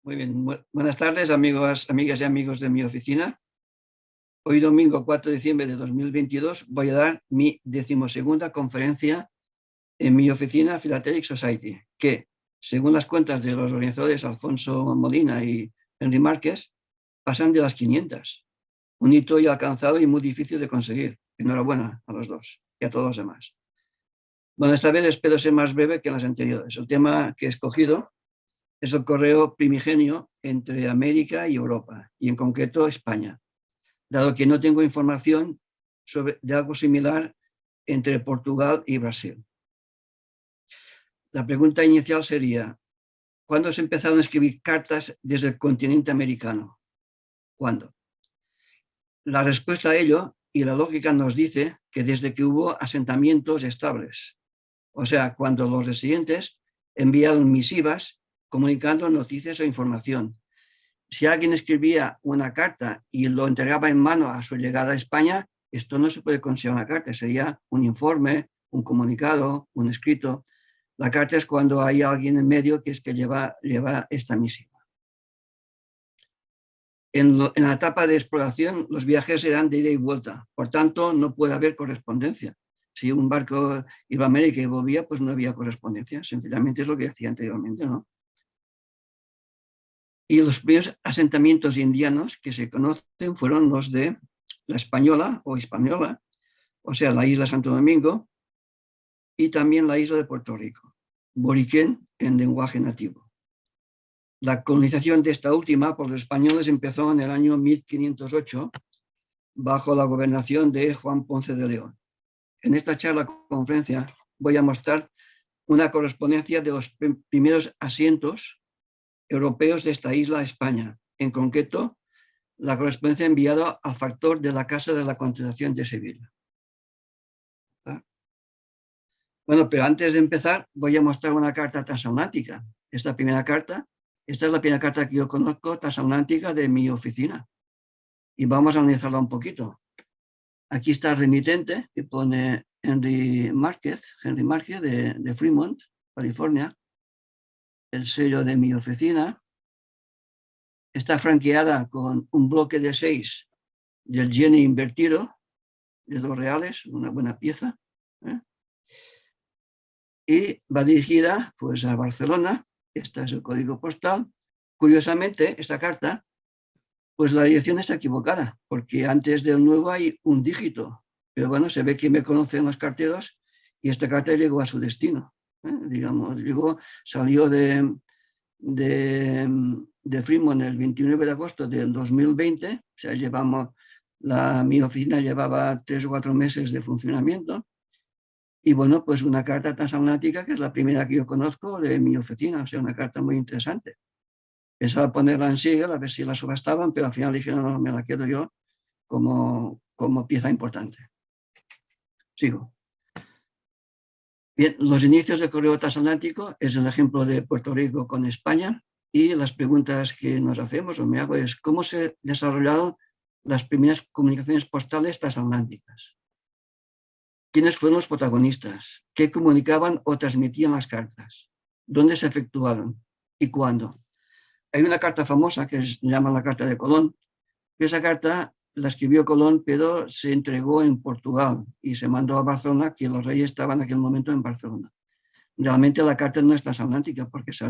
Muy bien, buenas tardes, amigos, amigas y amigos de mi oficina. Hoy domingo 4 de diciembre de 2022 voy a dar mi 12ª conferencia en mi oficina Philatelic Society, que, según las cuentas de los organizadores Alfonso Molina y Henry Márquez, pasan de las 500. Un hito ya alcanzado y muy difícil de conseguir. Enhorabuena a los dos y a todos los demás. Bueno, esta vez espero ser más breve que en las anteriores. El tema que he escogido es el correo primigenio entre América y Europa, y en concreto España, dado que no tengo información de algo similar entre Portugal y Brasil. La pregunta inicial sería, ¿cuándo se empezaron a escribir cartas desde el continente americano? ¿Cuándo? La respuesta a ello y la lógica nos dice que desde que hubo asentamientos estables, o sea, cuando los residentes enviaron misivas comunicando noticias o información. Si alguien escribía una carta y lo entregaba en mano a su llegada a España, esto no se puede considerar una carta, sería un informe, un comunicado, un escrito. La carta es cuando hay alguien en medio que es que lleva esta misiva. En la etapa de exploración, los viajes eran de ida y vuelta, por tanto, no puede haber correspondencia. Si un barco iba a América y volvía, pues no había correspondencia. Sencillamente es lo que decía anteriormente, ¿no? Y los primeros asentamientos indianos que se conocen fueron los de la Española o Hispaniola, o sea, la isla Santo Domingo, y también la isla de Puerto Rico, boriquén en lenguaje nativo. La colonización de esta última por los españoles empezó en el año 1508 bajo la gobernación de Juan Ponce de León. En esta conferencia voy a mostrar una correspondencia de los primeros asientos europeos de esta isla España, en concreto la correspondencia enviada al factor de la Casa de la Contratación de Sevilla. Bueno, pero antes de empezar voy a mostrar una carta transatlántica. Esta es la primera carta que yo conozco transatlántica de mi oficina. Y vamos a analizarla un poquito. Aquí está el remitente que pone Henry Márquez de Fremont, California. El sello de mi oficina. Está franqueada con un bloque de 6 del Jenny invertido, de $2, una buena pieza. Y va dirigida pues, a Barcelona. Este es el código postal. Curiosamente, esta carta, pues la dirección está equivocada, porque antes del 9 hay un dígito. Pero bueno, se ve que me conocen los carteros y esta carta llegó a su destino. Digamos, salió de Fremont el 29 de agosto del 2020. O sea, mi oficina llevaba 3 o 4 meses de funcionamiento. Y bueno, pues una carta transatlántica que es la primera que yo conozco de mi oficina, o sea, una carta muy interesante. Pensaba ponerla en Siegel a ver si la subastaban, pero al final dije, no, me la quedo yo como pieza importante. Sigo. Bien, los inicios del correo transatlántico es el ejemplo de Puerto Rico con España y las preguntas que nos hacemos o me hago es cómo se desarrollaron las primeras comunicaciones postales transatlánticas. ¿Quiénes fueron los protagonistas? ¿Qué comunicaban o transmitían las cartas? ¿Dónde se efectuaron? ¿Y cuándo? Hay una carta famosa que se llama la Carta de Colón. Esa carta la escribió Colón, pero se entregó en Portugal y se mandó a Barcelona, que los reyes estaban en aquel momento en Barcelona. Realmente la carta no es transatlántica porque se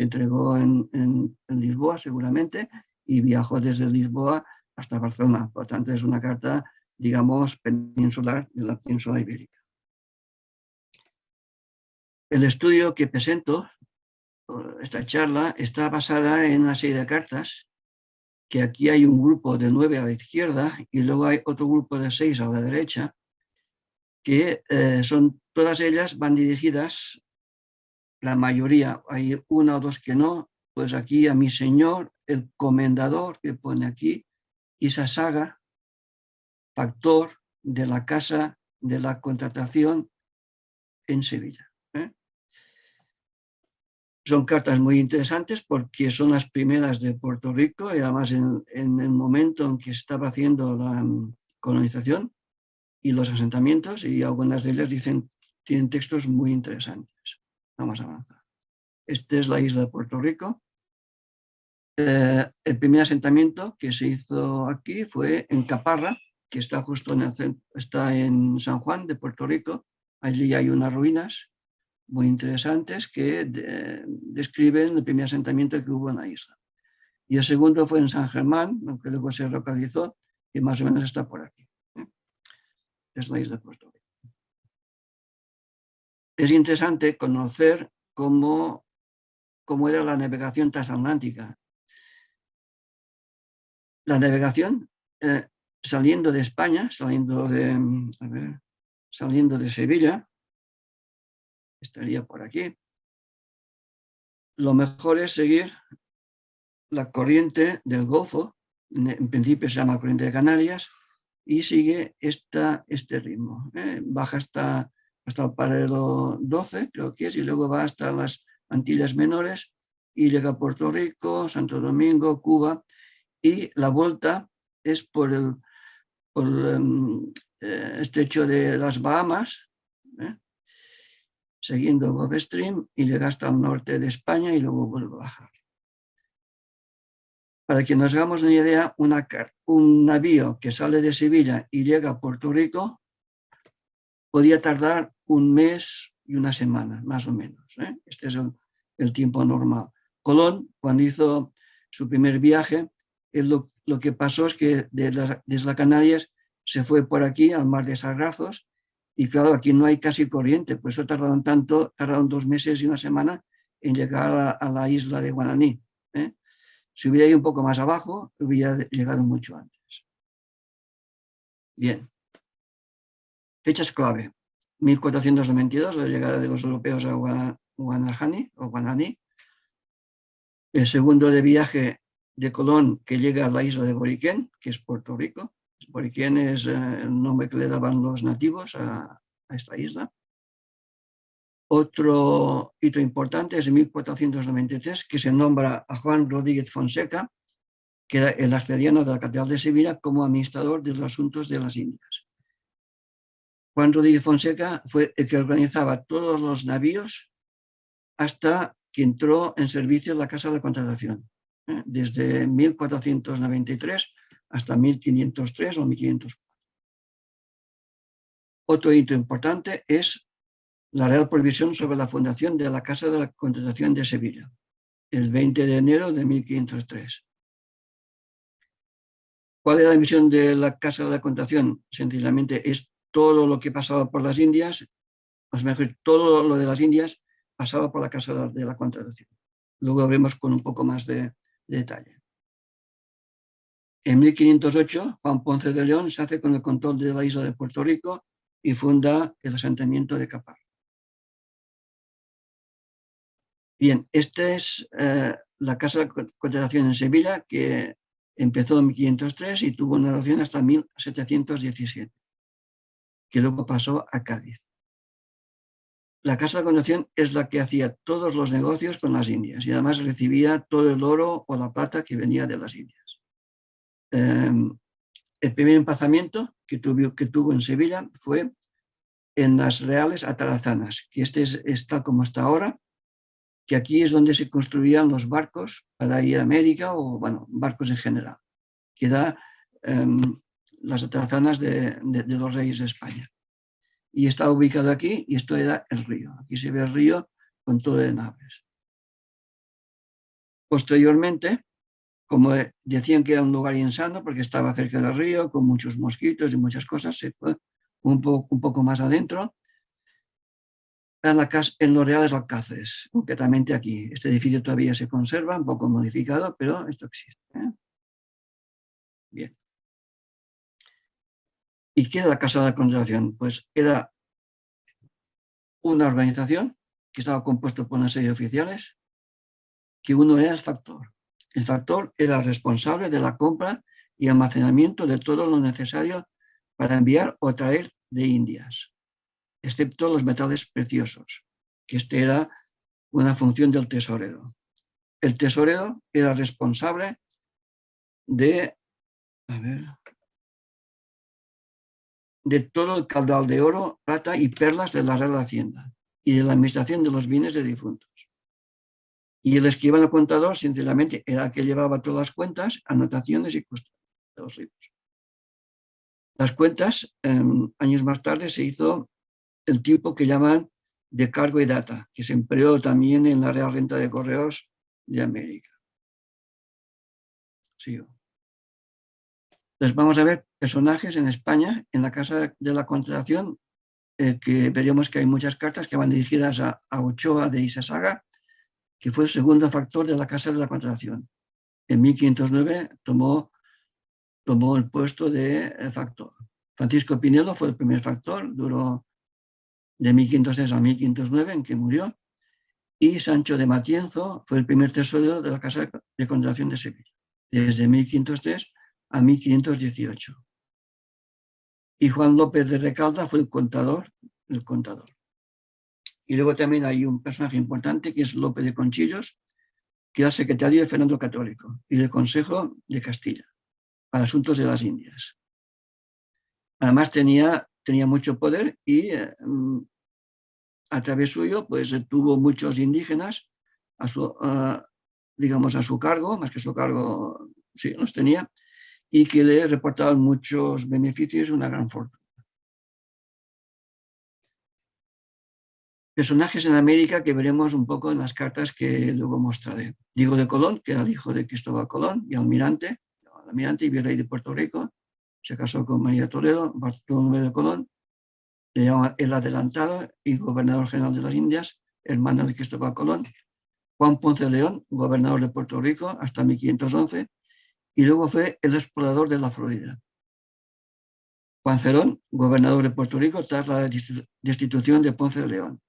entregó en Lisboa seguramente y viajó desde Lisboa hasta Barcelona. Por lo tanto, es una carta, digamos, peninsular de la península ibérica. El estudio que presento, esta charla, está basada en una serie de cartas, que aquí hay un grupo de 9 a la izquierda y luego hay otro grupo de 6 a la derecha, que todas ellas van dirigidas, la mayoría, hay una o dos que no, pues aquí a mi señor, el comendador que pone aquí, Isasaga, factor de la Casa de la Contratación en Sevilla. Son cartas muy interesantes porque son las primeras de Puerto Rico y además en el momento en que estaba haciendo la colonización y los asentamientos, y algunas de ellas tienen textos muy interesantes. Vamos a avanzar. Esta es la isla de Puerto Rico. El primer asentamiento que se hizo aquí fue en Caparra, que está justo en está en San Juan de Puerto Rico. Allí hay unas ruinas muy interesantes que describen el primer asentamiento que hubo en la isla. Y el segundo fue en San Germán, aunque luego se localizó, que más o menos está por aquí. Es la isla de Puerto Rico. Es interesante conocer cómo era la navegación transatlántica. La navegación saliendo de España, saliendo de Sevilla, estaría por aquí. Lo mejor es seguir la corriente del Golfo, en principio se llama corriente de Canarias, y sigue este ritmo. Baja hasta el paralelo 12, creo que es, y luego va hasta las Antillas Menores y llega a Puerto Rico, Santo Domingo, Cuba, y la vuelta es por el estrecho de las Bahamas, siguiendo el Gulf Stream, y llega hasta el norte de España y luego vuelve a bajar. Para que nos hagamos una idea, un navío que sale de Sevilla y llega a Puerto Rico podía tardar un mes y una semana, más o menos. Este es el tiempo normal. Colón, cuando hizo su primer viaje, lo que pasó es que desde las Canarias se fue por aquí al mar de Sargazos, y claro, aquí no hay casi corriente, por eso tardaron 2 meses y una semana en llegar a la isla de Guananí. Si hubiera ido un poco más abajo, hubiera llegado mucho antes. Bien. Fechas clave. 1492, la llegada de los europeos a Guananí. El segundo de viaje de Colón, que llega a la isla de Boriquén, que es Puerto Rico. Boriquén es el nombre que le daban los nativos a esta isla. Otro hito importante es en 1493, que se nombra a Juan Rodríguez Fonseca, que era el arcediano de la Catedral de Sevilla, como administrador de los asuntos de las Indias. Juan Rodríguez Fonseca fue el que organizaba todos los navíos hasta que entró en servicio la Casa de Contratación, desde 1493 hasta 1503 o 1504. Otro hito importante es la Real Prohibición sobre la fundación de la Casa de la Contratación de Sevilla, el 20 de enero de 1503. ¿Cuál era la misión de la Casa de la Contratación? Sencillamente es todo lo que pasaba por las Indias, o mejor, todo lo de las Indias pasaba por la Casa de la Contratación. Luego veremos con un poco más de detalle. En 1508, Juan Ponce de León se hace con el control de la isla de Puerto Rico y funda el asentamiento de Caparra. Bien, esta es la Casa de Contratación en Sevilla, que empezó en 1503 y tuvo una duración hasta 1717, que luego pasó a Cádiz. La Casa de Contratación es la que hacía todos los negocios con las Indias y además recibía todo el oro o la plata que venía de las Indias. El primer emplazamiento que tuvo en Sevilla fue en las Reales Atarazanas, que está como está ahora, que aquí es donde se construían los barcos para ir a América o, bueno, barcos en general, que da las atarazanas de los reyes de España. Y está ubicado aquí, y esto era el río. Aquí se ve el río con todo de naves. Posteriormente, como decían que era un lugar insano porque estaba cerca del río, con muchos mosquitos y muchas cosas, se fue un poco más adentro, en los Reales Alcázares, concretamente aquí. Este edificio todavía se conserva, un poco modificado, pero esto existe. Bien. ¿Y qué era la Casa de la Contratación? Pues era una organización que estaba compuesta por una serie de oficiales, que uno era el factor. El factor era responsable de la compra y almacenamiento de todo lo necesario para enviar o traer de Indias, excepto los metales preciosos, que era una función del tesorero. El tesorero era responsable de todo el caudal de oro, plata y perlas de la Real Hacienda y de la administración de los bienes de difuntos. Y el escribano contador, sinceramente, era el que llevaba todas las cuentas, anotaciones y costos de los libros. Las cuentas, años más tarde, se hizo el tipo que llaman de cargo y data, que se empleó también en la Real Renta de Correos de América. Sigo. Entonces vamos a ver personajes en España, en la Casa de la Contratación, que veremos que hay muchas cartas que van dirigidas a Ochoa de Izazaga, que fue el segundo factor de la Casa de la Contratación. En 1509 tomó el puesto de factor. Francisco Pinelo fue el primer factor, duró de 1506 a 1509, en que murió, y Sancho de Matienzo fue el primer tesorero de la Casa de Contratación de Sevilla, desde 1503 a 1518. Y Juan López de Recalda fue el contador. Y luego también hay un personaje importante que es Lope de Conchillos, que era secretario de Fernando Católico y del Consejo de Castilla para asuntos de las Indias. Además tenía mucho poder y a través suyo pues tuvo muchos indígenas a su cargo, más que su cargo, sí, los tenía, y que le reportaban muchos beneficios y una gran fortuna. Personajes en América que veremos un poco en las cartas que luego mostraré. Diego de Colón, que era el hijo de Cristóbal Colón y almirante y virrey de Puerto Rico, se casó con María Toledo. Bartolomé de Colón, le llaman el adelantado y gobernador general de las Indias, hermano de Cristóbal Colón. Juan Ponce de León, gobernador de Puerto Rico hasta 1511, y luego fue el explorador de la Florida. Juan Cerón, gobernador de Puerto Rico tras la destitución de Ponce de León.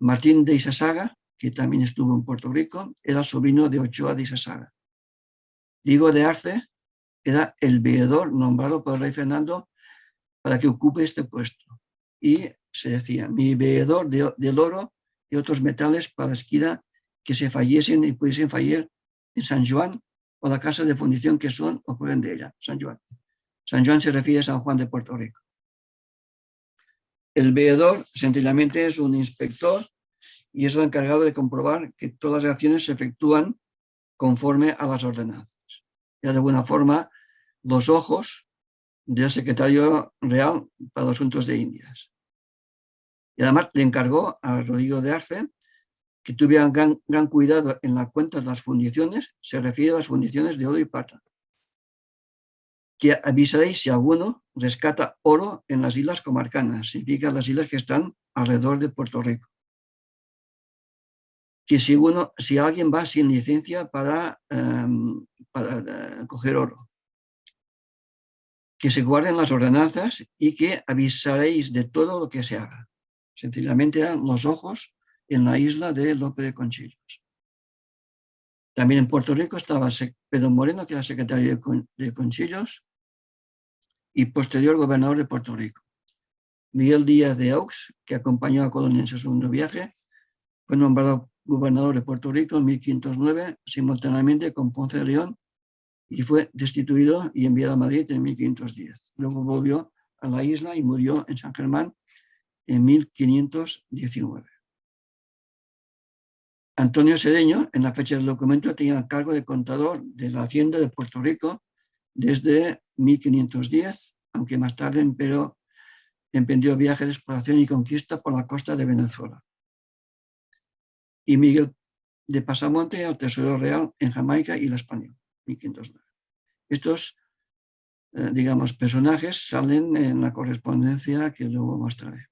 Martín de Izazaga, que también estuvo en Puerto Rico, era sobrino de Ochoa de Izazaga. Diego de Arce era el veedor nombrado por el rey Fernando para que ocupe este puesto. Y se decía, mi veedor del oro y otros metales para esquina que se falleciesen y pudiesen fallar en San Juan o la casa de fundición que son o fueron de ella, San Juan. San Juan se refiere a San Juan de Puerto Rico. El veedor, sencillamente, es un inspector y es el encargado de comprobar que todas las acciones se efectúan conforme a las ordenanzas. Ya de alguna forma, los ojos del secretario real para los asuntos de Indias. Y además le encargó a Rodrigo de Arce que tuviera gran cuidado en la cuenta de las fundiciones, se refiere a las fundiciones de oro y plata. Que avisaréis si alguno rescata oro en las islas comarcanas, significa las islas que están alrededor de Puerto Rico. Que si alguien va sin licencia para coger oro, que se guarden las ordenanzas y que avisaréis de todo lo que se haga. Sencillamente eran los ojos en la isla de Lope de Conchillos. También en Puerto Rico estaba Pedro Moreno, que era secretario de Conchillos y posterior gobernador de Puerto Rico. Miguel Díaz de Aux, que acompañó a Colón en su segundo viaje, fue nombrado gobernador de Puerto Rico en 1509, simultáneamente con Ponce de León, y fue destituido y enviado a Madrid en 1510. Luego volvió a la isla y murió en San Germán en 1519. Antonio Sedeño, en la fecha del documento, tenía el cargo de contador de la Hacienda de Puerto Rico desde 1510, aunque más tarde emprendió viajes de exploración y conquista por la costa de Venezuela. Y Miguel de Pasamonte al Tesorero Real en Jamaica y la Española, 1509. Estos, personajes salen en la correspondencia que luego mostraré.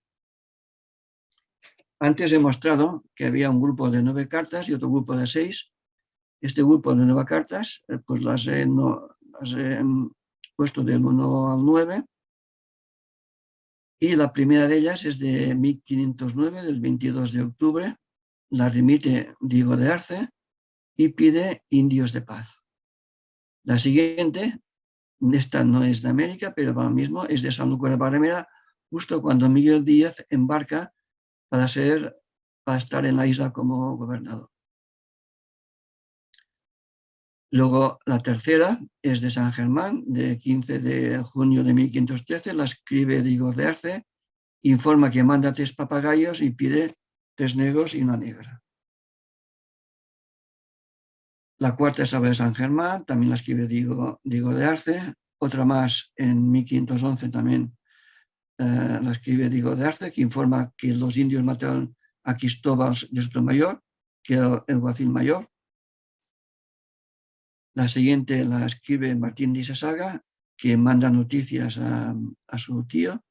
Antes he mostrado que había un grupo de 9 cartas y otro grupo de 6. Este grupo de 9 cartas, pues las he puesto del 1 al 9. Y la primera de ellas es de 1509, del 22 de octubre. La remite Diego de Arce y pide indios de paz. La siguiente, esta no es de América, pero va mismo, es de Sanlúcar de Barrameda, justo cuando Miguel Díaz embarca para estar en la isla como gobernador. Luego la tercera es de San Germán, de 15 de junio de 1513, la escribe Diego de Arce, informa que manda 3 papagayos y pide 3 negros y una negra. La cuarta es Habla de San Germán, también la escribe Diego de Arce. Otra más en 1511 también la escribe Diego de Arce, que informa que los indios mataron a Cristóbal de Sotomayor, que era el alguacil mayor. La siguiente la escribe Martín de Isasaga, que manda noticias a su tío.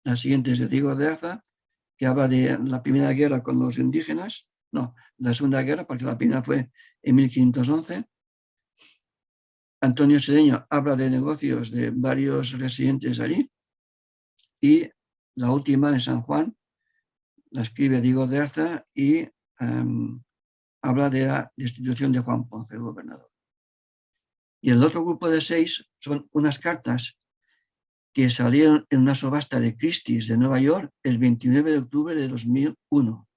La siguiente es de Diego de Arza, que habla de la primera guerra con los indígenas. No, la segunda guerra, porque la primera fue en 1511. Antonio Sedeño habla de negocios de varios residentes allí. Y la última de San Juan la escribe Diego de Arza y habla de la destitución de Juan Ponce, el gobernador. Y el otro grupo de 6 son unas cartas que salieron en una subasta de Christie's de Nueva York el 29 de octubre de 2001.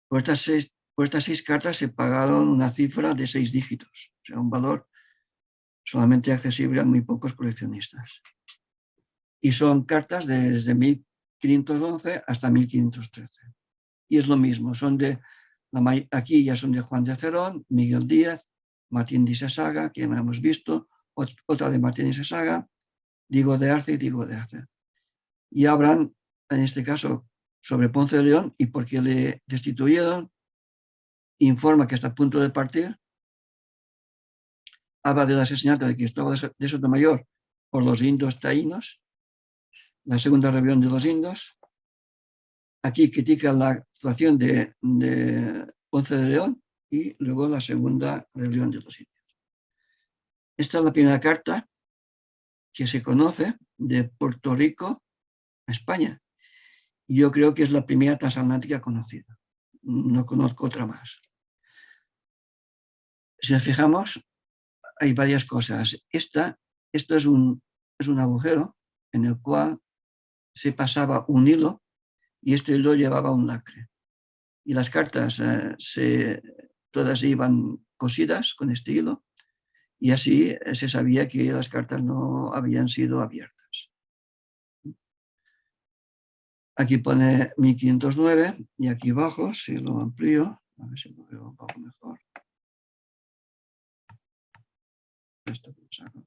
Por estas seis cartas se pagaron una cifra de 6 dígitos, o sea, un valor solamente accesible a muy pocos coleccionistas. Y son cartas desde 1511 hasta 1513. Y es lo mismo, aquí ya son de Juan de Cerón, Miguel Díaz, Martín de Isasaga, que hemos visto, otra de Martín de Isasaga, Diego de Arce y Diego de Arce. Y hablan, en este caso, sobre Ponce de León y por qué le destituyeron, informa que está a punto de partir, habla del asesinato de Cristóbal de Sotomayor por los indios taínos, la segunda rebelión de los indios. Aquí critica la actuación de Ponce de León y luego la segunda rebelión de los indios. Esta es la primera carta que se conoce de Puerto Rico a España. Y yo creo que es la primera transatlántica conocida. No conozco otra más. Si nos fijamos, hay varias cosas. Esto es un agujero en el cual se pasaba un hilo y este hilo llevaba un lacre. Y las cartas todas iban cosidas con este hilo y así se sabía que las cartas no habían sido abiertas. Aquí pone 1509 y aquí abajo, si lo amplío, a ver si lo veo un poco mejor. Esto que saco.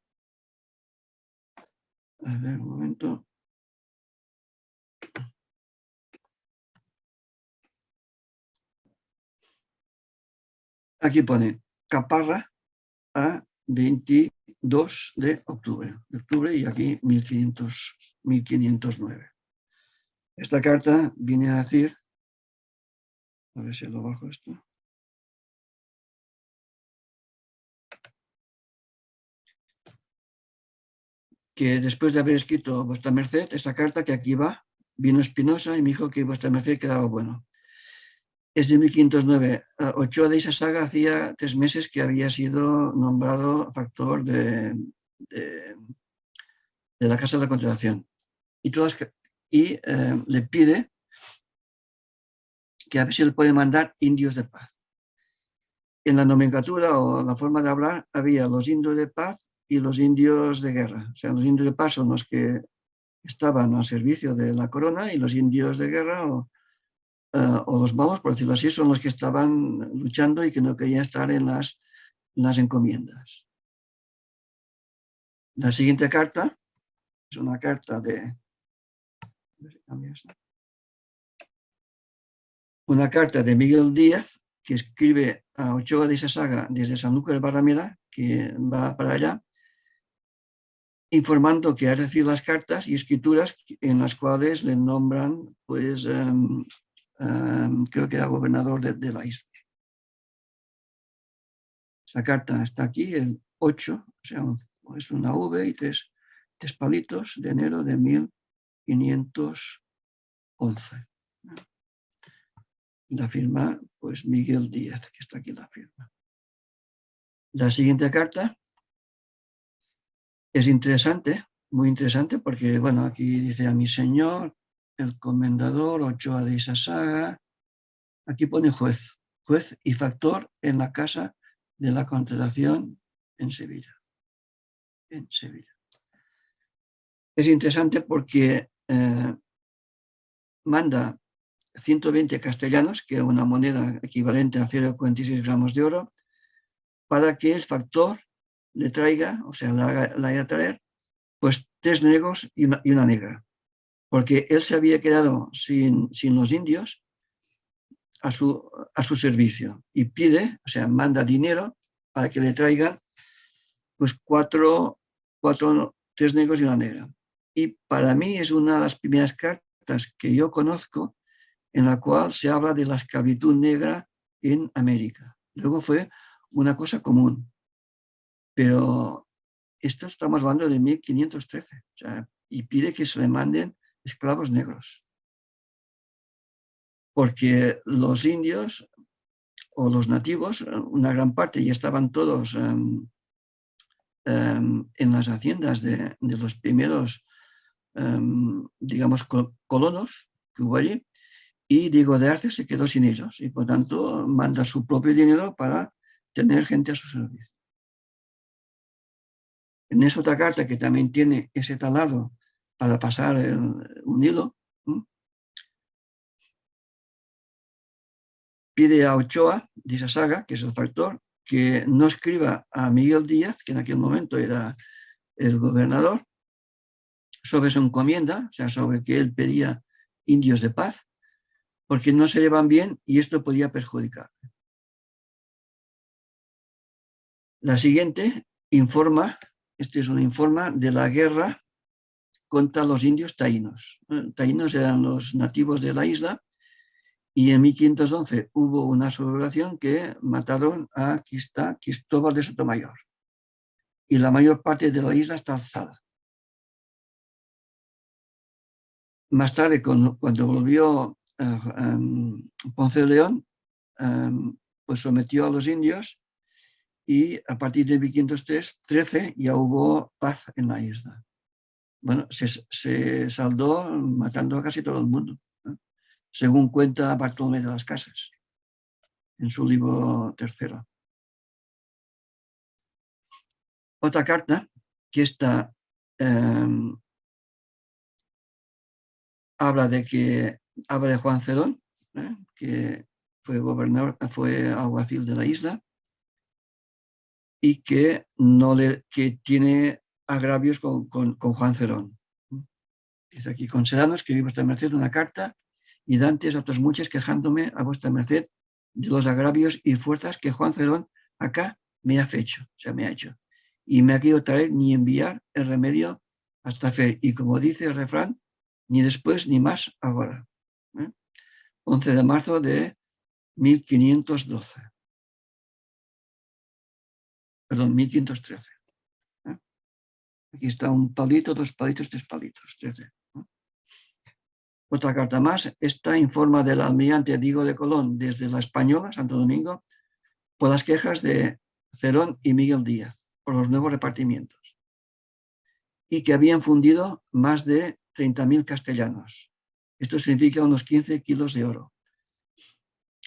A ver, un momento. Aquí pone Caparra a 22 de octubre. Y aquí 1509. Esta carta viene a decir, a ver si lo bajo esto. Que después de haber escrito vuestra merced, esta carta que aquí va, vino Espinosa y me dijo que vuestra merced quedaba bueno. Es de 1509. Ochoa de Isasaga hacía 3 meses que había sido nombrado factor de la Casa de la Contratación. Y le pide que a ver si le puede mandar indios de paz. En la nomenclatura o la forma de hablar había los indios de paz y los indios de guerra. O sea, los indios de paz son los que estaban al servicio de la corona y los indios de guerra o los malos, por decirlo así, son los que estaban luchando y que no querían estar en las encomiendas. La siguiente carta es una carta de Miguel Díaz, que escribe a Ochoa de Isasaga desde Sanlúcar de Barrameda, que va para allá, informando que ha recibido las cartas y escrituras en las cuales le nombran, pues, creo que era gobernador de la isla. Esta carta está aquí, el 8, o sea, es una V y tres palitos de enero de 1511. La firma, pues, Miguel Díaz, que está aquí la firma. La siguiente carta es interesante, muy interesante, porque, bueno, aquí dice a mi señor, el comendador Ochoa de Isasaga. Aquí pone juez y factor en la Casa de la Contratación en Sevilla. Es interesante porque manda 120 castellanos, que es una moneda equivalente a 0,46 gramos de oro, para que el factor le traiga, o sea, la haga traer, pues 3 negros y una negra, porque él se había quedado sin los indios a su servicio y pide, o sea, manda dinero para que le traigan pues 3 negros y una negra. Y para mí es una de las primeras cartas que yo conozco en la cual se habla de la esclavitud negra en América. Luego fue una cosa común, pero esto estamos hablando de 1513, o sea, y pide que se le manden esclavos negros, porque los indios o los nativos, una gran parte ya estaban todos en las haciendas de los primeros, digamos, colonos que hubo allí, y Diego de Arce se quedó sin ellos y por tanto manda su propio dinero para tener gente a su servicio. En esa otra carta que también tiene ese talado para pasar un hilo, pide a Ochoa, de esa saga, que es el factor, que no escriba a Miguel Díaz, que en aquel momento era el gobernador, sobre su encomienda, o sea, sobre que él pedía indios de paz, porque no se llevan bien y esto podía perjudicar. La siguiente informa, este es un informe de la guerra contra los indios taínos. Taínos eran los nativos de la isla y en 1511 hubo una sublevación que mataron a Cristóbal de Sotomayor y la mayor parte de la isla está alzada. Más tarde, cuando volvió Ponce de León, pues sometió a los indios y a partir de 1513 ya hubo paz en la isla. Bueno, se saldó matando a casi todo el mundo, ¿no? Según cuenta Bartolomé de las Casas en su libro tercero. Otra carta que esta habla de Juan Cerón, que fue gobernador, fue alguacil de la isla y que tiene agravios con Juan Cerón. Dice aquí: con Serrano escribí vuestra merced una carta y dantes a otros muchos quejándome a vuestra merced de los agravios y fuerzas que Juan Cerón acá me ha hecho, o sea, me ha hecho. Y me ha querido traer ni enviar el remedio hasta fe. Y como dice el refrán, ni después ni más ahora. 11 de marzo de 1512. Perdón, 1513. Aquí está un palito, 2 palitos, 3 palitos, 13. Otra carta más. Esta informa del almirante Diego de Colón desde la Española, Santo Domingo, por las quejas de Cerón y Miguel Díaz por los nuevos repartimientos y que habían fundido más de 30.000 castellanos. Esto significa unos 15 kilos de oro.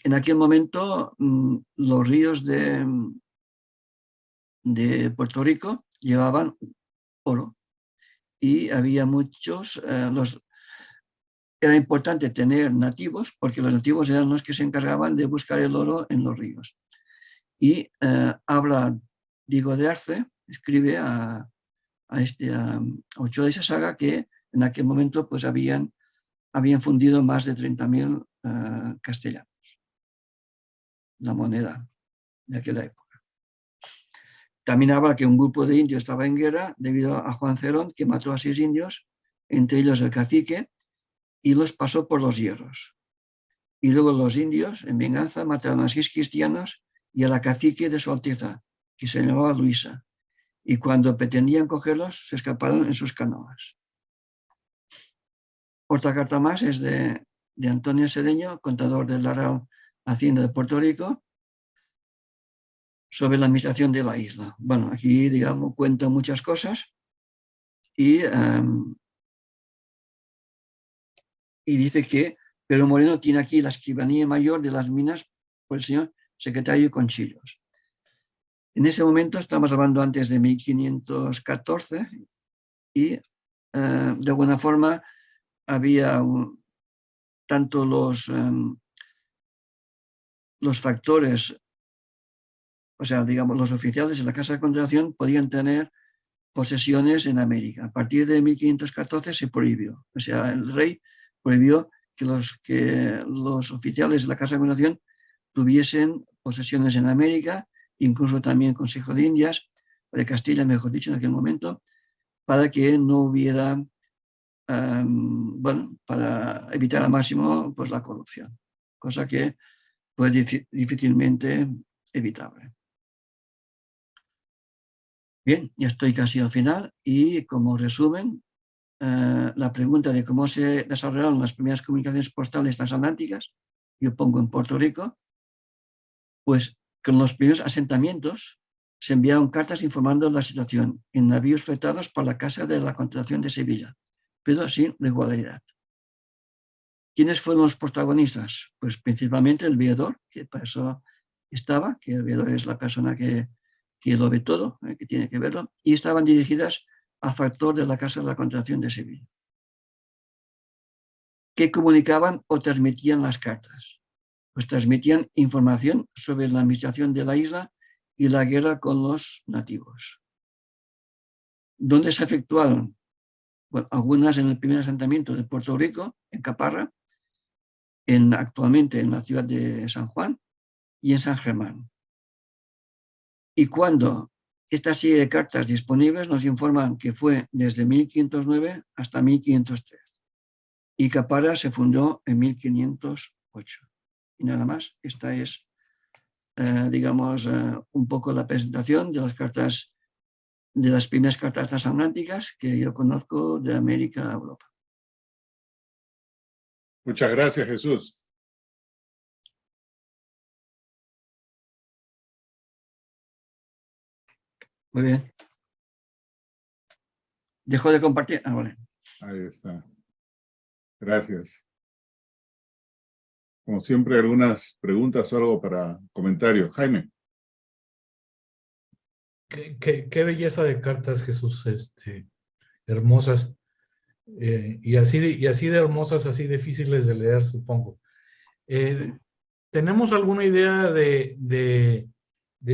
En aquel momento, los ríos de Puerto Rico llevaban oro y había muchos, era importante tener nativos porque los nativos eran los que se encargaban de buscar el oro en los ríos. Y habla Diego de Arce, escribe a Ochoa de esa saga que en aquel momento pues habían fundido más de 30.000 castellanos, la moneda de aquella época. También habla que un grupo de indios estaba en guerra debido a Juan Cerón, que mató a 6 indios, entre ellos el cacique, y los pasó por los hierros. Y luego los indios, en venganza, mataron a 6 cristianos y a la cacique de su alteza, que se llamaba Luisa. Y cuando pretendían cogerlos, se escaparon en sus canoas. Otra carta más es de Antonio Sedeño, contador de la Real Hacienda de Puerto Rico, sobre la administración de la isla. Bueno, aquí, digamos, cuenta muchas cosas y dice que Pedro Moreno tiene aquí la escribanía mayor de las minas por el señor secretario Conchillos. En ese momento, estamos hablando antes de 1514, y de alguna forma había tanto los factores o sea, digamos, los oficiales de la Casa de Contratación podían tener posesiones en América. A partir de 1514 se prohibió. O sea, el rey prohibió que los oficiales de la Casa de Contratación tuviesen posesiones en América, incluso también el Consejo de Indias, de Castilla, mejor dicho, en aquel momento, para que no hubiera, bueno, para evitar al máximo pues, la corrupción, cosa que fue difícilmente evitable. Bien, ya estoy casi al final y como resumen, la pregunta de cómo se desarrollaron las primeras comunicaciones postales transatlánticas, yo pongo en Puerto Rico, pues con los primeros asentamientos se enviaron cartas informando de la situación en navíos fletados por la Casa de la Contratación de Sevilla, pero sin regularidad. ¿Quiénes fueron los protagonistas? Pues principalmente el veedor, que para eso estaba, que el veedor es la persona que lo ve todo, que tiene que verlo, y estaban dirigidas a factor de la Casa de la Contratación de Sevilla, que comunicaban o transmitían las cartas. Pues transmitían información sobre la administración de la isla y la guerra con los nativos. ¿Dónde se efectuaron? Bueno, algunas en el primer asentamiento de Puerto Rico, en Caparra, actualmente en la ciudad de San Juan y en San Germán. Y cuando esta serie de cartas disponibles nos informan que fue desde 1509 hasta 1503 y Caparra se fundó en 1508. Y nada más, esta es, digamos, un poco la presentación de las cartas, de las primeras cartas transatlánticas que yo conozco de América a Europa. Muchas gracias, Jesús. Muy bien. ¿Dejo de compartir? Ah, vale. Ahí está. Gracias. Como siempre, algunas preguntas o algo para comentarios. Jaime. Qué belleza de cartas, Jesús, hermosas. Y así de hermosas, así difíciles de leer, supongo. ¿Tenemos alguna idea de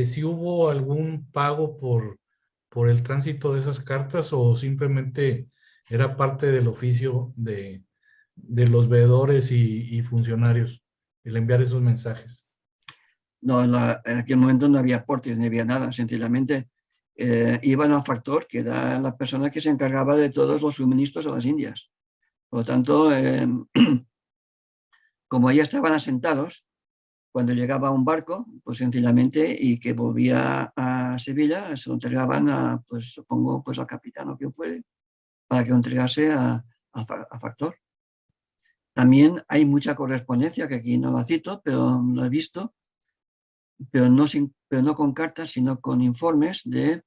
si hubo algún pago por el tránsito de esas cartas o simplemente era parte del oficio de los veedores y funcionarios el enviar esos mensajes? No, en aquel momento no había aportes, ni había nada, sencillamente iban al factor, que era la persona que se encargaba de todos los suministros a las Indias. Por lo tanto, como ya estaban asentados, cuando llegaba un barco, pues sencillamente, y que volvía a Sevilla, se lo entregaban a, pues supongo, pues al capitán o quien fuere, para que lo entregase a factor. También hay mucha correspondencia, que aquí no la cito, pero lo he visto, pero no con cartas, sino con informes de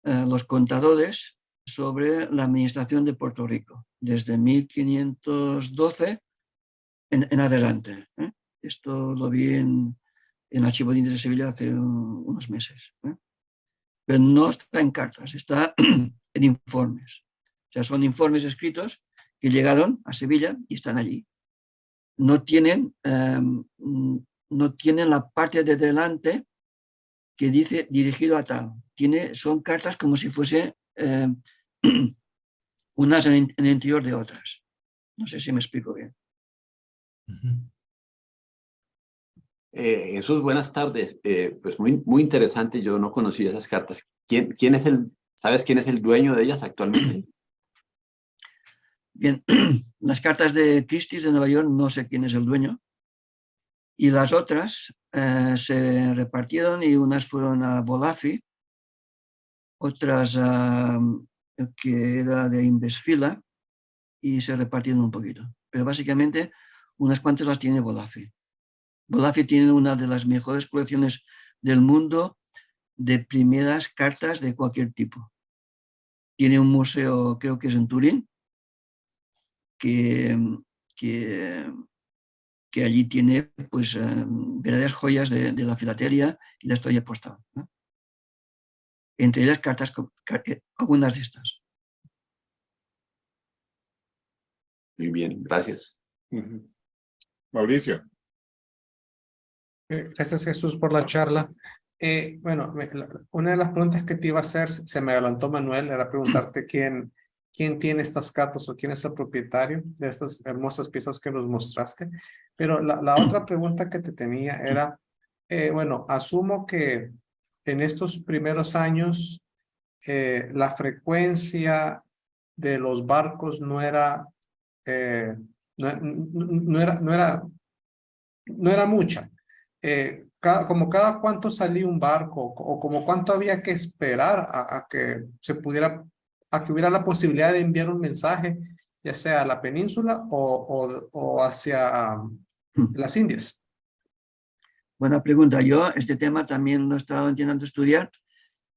los contadores sobre la administración de Puerto Rico, desde 1512 en adelante. Esto lo vi en Archivo de Indias de Sevilla hace unos meses. Pero no está en cartas, está en informes. O sea, son informes escritos que llegaron a Sevilla y están allí. No tienen la parte de delante que dice dirigido a tal. Son cartas como si fuese unas en el interior de otras. No sé si me explico bien. Jesús, buenas tardes. Pues muy interesante, yo no conocía esas cartas. ¿Sabes quién es el dueño de ellas actualmente? Bien, las cartas de Christie's de Nueva York no sé quién es el dueño. Y las otras se repartieron y unas fueron a Bolafi, otras que era de Invesfila y se repartieron un poquito. Pero básicamente unas cuantas las tiene Bolafi. Bolafi tiene una de las mejores colecciones del mundo de primeras cartas de cualquier tipo. Tiene un museo, creo que es en Turín, que allí tiene pues verdaderas joyas de la filatelia y la historia postal, ¿no? Entre ellas cartas, algunas de estas. Muy bien, gracias. Mauricio. Gracias, Jesús, por la charla. Bueno, una de las preguntas que te iba a hacer, se me adelantó Manuel, era preguntarte quién tiene estas cartas o quién es el propietario de estas hermosas piezas que nos mostraste. Pero la otra pregunta que te tenía era, bueno, asumo que en estos primeros años la frecuencia de los barcos no era, no era mucha. Como cada cuánto salía un barco o como cuánto había que esperar a que se pudiera, a que hubiera la posibilidad de enviar un mensaje, ya sea a la península o hacia las Indias. Buena pregunta. Yo este tema también lo he estado intentando estudiar.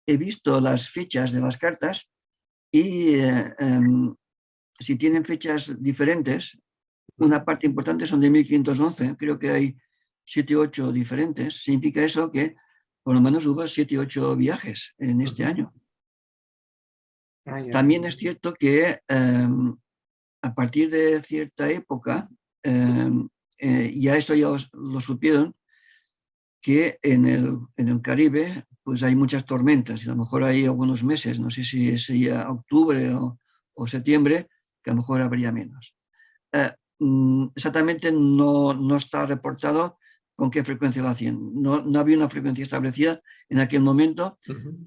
He visto las fechas de las cartas y si tienen fechas diferentes, una parte importante son de 1511, creo que hay 7 u 8 diferentes. Significa eso que por lo menos hubo 7 u 8 viajes en este año. También es cierto que a partir de cierta época, ya esto ya lo supieron, que en el Caribe pues hay muchas tormentas y a lo mejor hay algunos meses, no sé si sería octubre o septiembre, que a lo mejor habría menos. Exactamente no está reportado con qué frecuencia lo hacían. No había una frecuencia establecida en aquel momento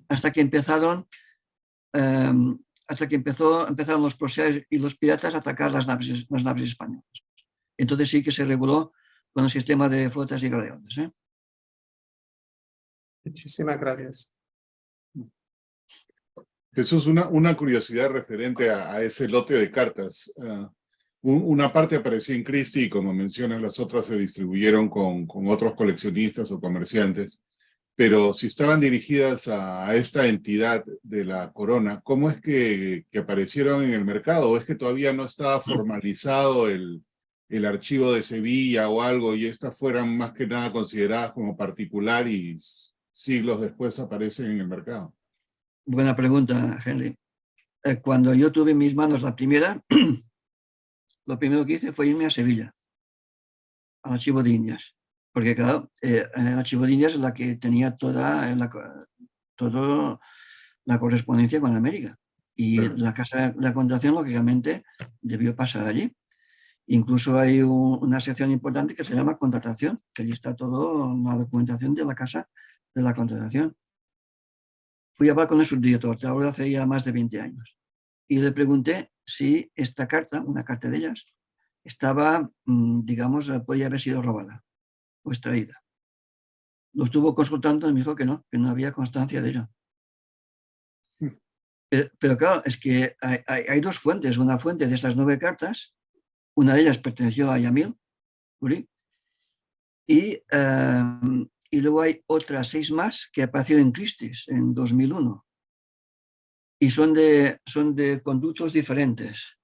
hasta que empezaron empezaron los corsarios y los piratas a atacar las naves españolas. Entonces sí que se reguló con el sistema de flotas y galeones. Muchísimas gracias. Jesús, una curiosidad referente a ese lote de cartas. Una parte apareció en Christie y como mencionas, las otras se distribuyeron con otros coleccionistas o comerciantes. Pero si estaban dirigidas a esta entidad de la corona, ¿cómo es que aparecieron en el mercado? ¿O es que todavía no estaba formalizado el archivo de Sevilla o algo y estas fueran más que nada consideradas como particular y siglos después aparecen en el mercado? Buena pregunta, Henry. Cuando yo tuve en mis manos la primera, lo primero que hice fue irme a Sevilla, al Archivo de Indias. Porque claro, el Archivo de Indias es la que tenía toda la correspondencia con América. Y Claro. la Casa de la Contratación, lógicamente, debió pasar allí. Incluso hay una sección importante que se llama Contratación, que allí está toda la documentación de la Casa de la Contratación. Fui a hablar con el subdirector, te hablo de hace ya más de 20 años. Y le pregunté si esta carta, una carta de ellas, estaba, digamos, podía haber sido robada o extraída. Lo estuvo consultando y me dijo que no había constancia de ello. Pero claro, es que hay dos fuentes. Una fuente de estas 9 cartas, una de ellas perteneció a Yamil Uri, y luego hay otras 6 más que aparecieron en Christie's en 2001. Y son de conductos diferentes.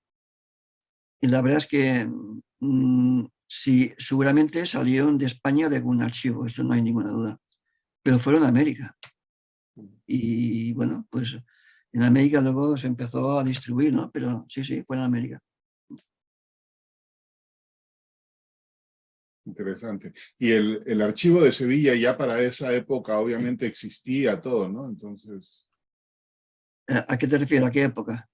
Y la verdad es que sí, seguramente salieron de España de algún archivo, eso no hay ninguna duda. Pero fueron a América. Y bueno, pues en América luego se empezó a distribuir, ¿no? Pero sí, fueron a América. Interesante. Y el archivo de Sevilla ya para esa época obviamente existía todo, ¿no? Entonces, ¿A qué te refieres? ¿A qué época?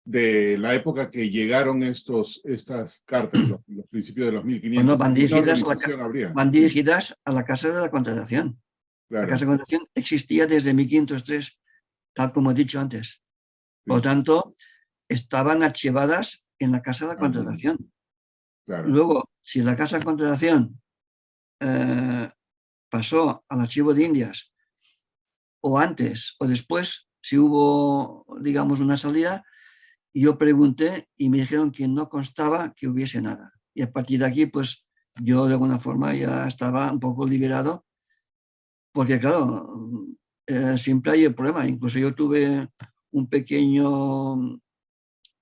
de la época que llegaron estas cartas, los principios de los 1500, Bueno, van ¿alguna dirigidas, organización habría? van dirigidas a la Casa de la Contratación. Claro. La Casa de la Contratación existía desde 1503, tal como he dicho antes. Por lo Sí. tanto, estaban archivadas en la Casa de la Contratación. Claro. Luego, si la Casa de Contratación pasó al Archivo de Indias, o antes o después, si hubo, digamos, una salida, yo pregunté y me dijeron que no constaba que hubiese nada. Y a partir de aquí, pues yo de alguna forma ya estaba un poco liberado, porque claro, siempre hay el problema. Incluso yo tuve un pequeño,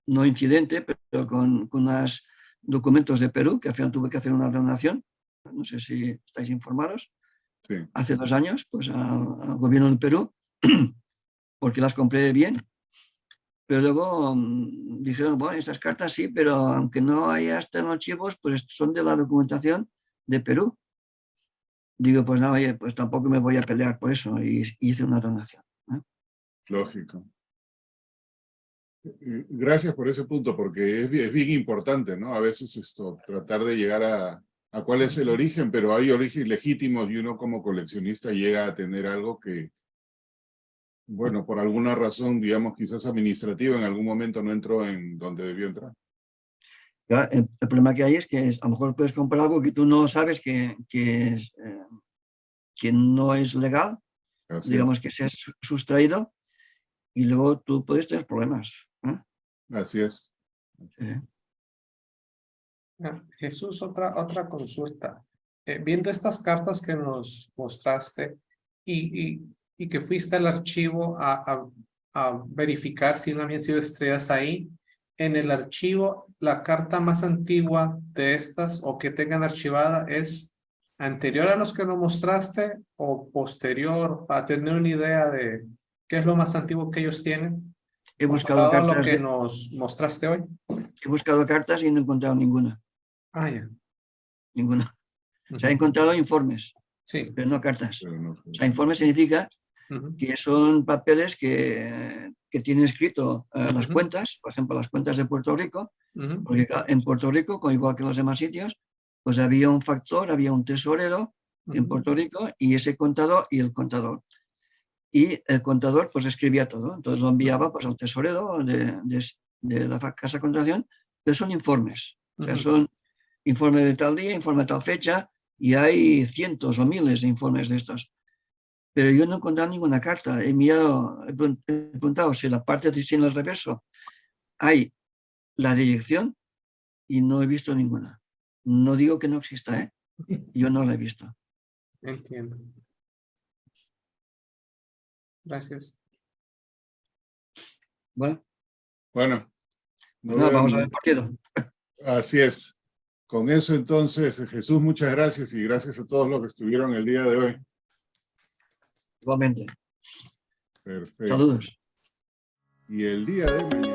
no incidente, pero con unos documentos de Perú, que al final tuve que hacer una donación, no sé si estáis informados, Sí. hace 2 años, pues al gobierno del Perú, porque las compré bien. Pero luego dijeron, bueno, estas cartas sí, pero aunque no haya estado en archivos, pues son de la documentación de Perú. digo, pues nada, oye, pues tampoco me voy a pelear por eso y hice una donación. Lógico. Gracias por ese punto, porque es bien importante, ¿no? A veces tratar de llegar a cuál es el origen, pero hay orígenes legítimos y uno como coleccionista llega a tener algo que, bueno, por alguna razón, digamos, quizás administrativa, en algún momento no entró en donde debió entrar. Ya, el problema que hay es que a lo mejor puedes comprar algo que tú no sabes que no es legal, Así digamos que se ha sustraído, y luego tú puedes tener problemas. Así es. Jesús, otra consulta. Viendo estas cartas que nos mostraste y que fuiste al archivo a verificar si no habían sido estrellas ahí, en el archivo, la carta más antigua de estas o que tengan archivada es anterior a los que nos mostraste o posterior, para tener una idea de qué es lo más antiguo que ellos tienen. He buscado Comparado a lo cartas, que nos mostraste hoy. he buscado cartas y no he encontrado ninguna. Ya. Ninguna. Se ha encontrado informes, Sí. pero no cartas. Pero no, O sea, informes significa que son papeles que tienen escrito las cuentas, por ejemplo, las cuentas de Puerto Rico, porque en Puerto Rico, igual que en los demás sitios, pues había un factor, había un tesorero en Puerto Rico y ese contador y el contador. Y el contador pues escribía todo, entonces lo enviaba pues al tesorero de la casa de contratación, pero son informes, o sea, son informes de tal día, informe de tal fecha, y hay cientos o miles de informes de estos. Pero yo no he encontrado ninguna carta. He mirado, he preguntado si en la parte de en el reverso hay la dirección y no he visto ninguna. No digo que no exista, ¿eh? Yo no la he visto. Entiendo. Gracias. Bueno, Bueno, pues nada, vamos a ver el partido. así es. Con eso entonces, Jesús, muchas gracias y gracias a todos los que estuvieron el día de hoy. Igualmente. Perfecto. Saludos. Y el día de mañana.